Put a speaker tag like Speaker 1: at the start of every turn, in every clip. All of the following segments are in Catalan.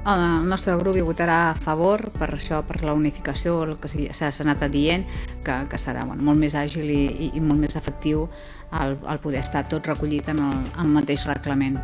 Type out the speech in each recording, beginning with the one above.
Speaker 1: El nostre grup hi votarà a favor per això, per la unificació, el que s'ha anat dient, que serà molt més àgil i molt més efectiu el poder estar tot recollit en el mateix reglament.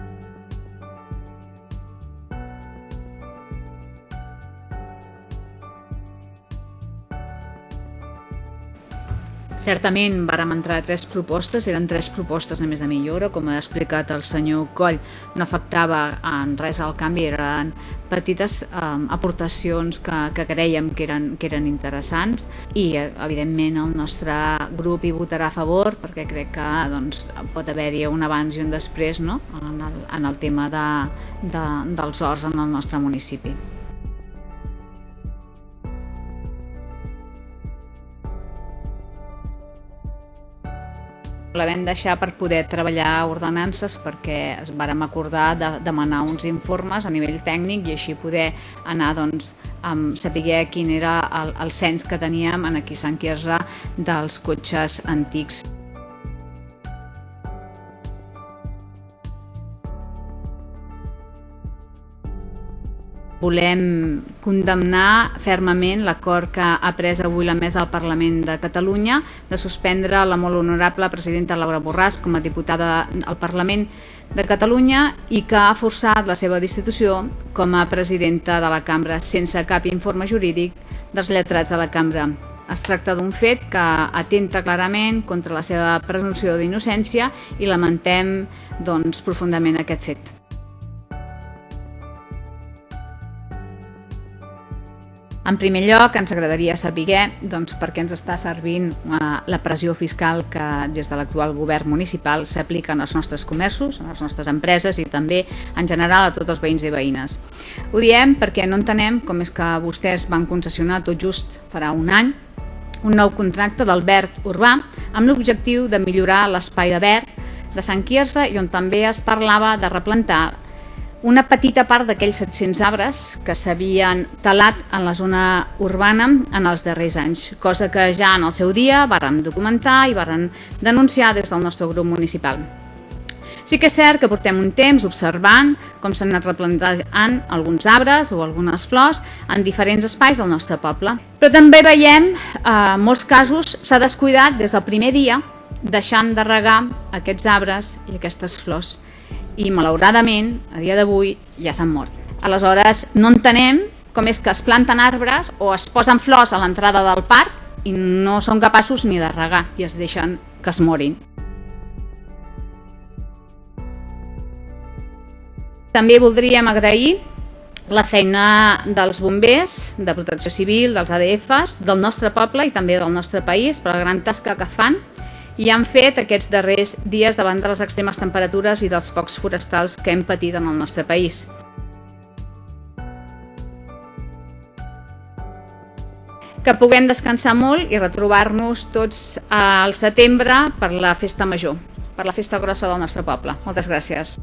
Speaker 1: Certament vàrem entrar a 3 propostes, eren 3 propostes a més de millora, com ha explicat el senyor Coll, no afectava en res el canvi, eren petites aportacions que crèiem que eren interessants i evidentment el nostre grup hi votarà a favor perquè crec que pot haver-hi un abans i un després, no? en el tema dels horts en el nostre municipi. La vam deixar per poder treballar ordenances perquè es vàrem acordar de demanar uns informes a nivell tècnic i així poder anar a saber quin era el cens que teníem aquí a Sant Quirze dels cotxes antics. Volem condemnar fermament l'acord que ha pres avui la Mesa del Parlament de Catalunya de suspendre la molt honorable presidenta Laura Borràs com a diputada al Parlament de Catalunya i que ha forçat la seva destitució com a presidenta de la cambra sense cap informe jurídic dels lletrats de la cambra. Es tracta d'un fet que atenta clarament contra la seva presumpció d'innocència i lamentem profundament aquest fet. En primer lloc, ens agradaria saber per què ens està servint la pressió fiscal que des de l'actual govern municipal s'aplica als nostres comerços, a les nostres empreses i també en general a tots els veïns i veïnes. Ho diem perquè no entenem com és que vostès van concessionar tot just farà un any un nou contracte del verd urbà amb l'objectiu de millorar l'espai de verd de Sant Quirze i on també es parlava de replantar una petita part d'aquells 700 arbres que s'havien talat en la zona urbana en els darrers anys, cosa que ja en el seu dia vàrem documentar i vàrem denunciar des del nostre grup municipal. Sí que és cert que portem un temps observant com s'han anat replantant alguns arbres o algunes flors en diferents espais del nostre poble. Però també veiem en molts casos s'ha descuidat des del primer dia deixant de regar aquests arbres i aquestes flors. I malauradament, a dia d'avui, ja s'han mort. Aleshores, no entenem com és que es planten arbres o es posen flors a l'entrada del parc i no són capaços ni de regar i es deixen que es morin. També voldríem agrair la feina dels bombers, de protecció civil, dels ADFs, del nostre poble i també del nostre país per la gran tasca que fan i han fet aquests darrers dies davant de les extremes temperatures i dels focs forestals que hem patit en el nostre país. Que puguem descansar molt i retrobar-nos tots al setembre per la festa major, per la festa grossa del nostre poble. Moltes gràcies.